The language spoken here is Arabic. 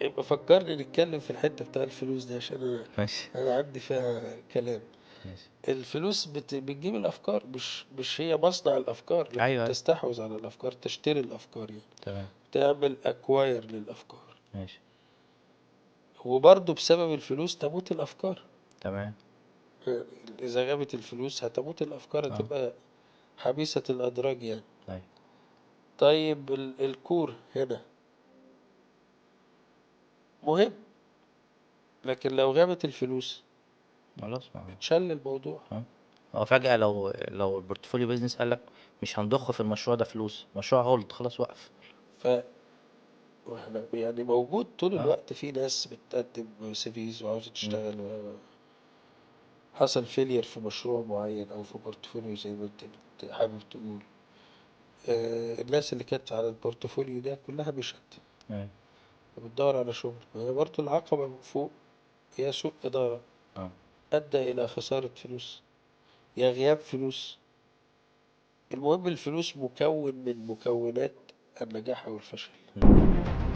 يبقى فكرني نتكلم في الحتة بتاع الفلوس دي عشان ماشي. أنا عندي فيها كلام. ماشي. الفلوس بتجيب الأفكار، مش هي مصنع الأفكار، لكن ايوه ايوه. تستحوذ على الأفكار، تشتري الأفكار يعني، تمام. تعمل أكواير للأفكار. ماشي. وبرضه بسبب الفلوس تموت الأفكار. تمام. إذا غابت الفلوس هتموت الأفكار، اه. هتبقى حبيسة الأدراج يعني. طيب. طيب الكور هنا مهم، لكن لو غابت الفلوس خلاص ما. اتشل الموضوع. اه. هو فجأة لو البورتفوليو بيزنس قالك مش هنضخ في المشروع ده فلوس، مشروع هولد خلاص وقف. ف واحنا يعني موجود طول اه. الوقت في ناس بتقدم سيفيز وعاوزة مم. تشتغل، حصل فيلير في مشروع معين أو في بورتفوليو زي ما انت حابب تقول. الناس اللي كانت على البورتفوليو ده كلها مشت، ايوه. بتدور على شغل. هي برضه العقبة من فوق هي سوء إدارة اه. أدى إلى خسارة فلوس يا غياب فلوس. المهم الفلوس مكون من مكونات النجاح أو الفشل. مم.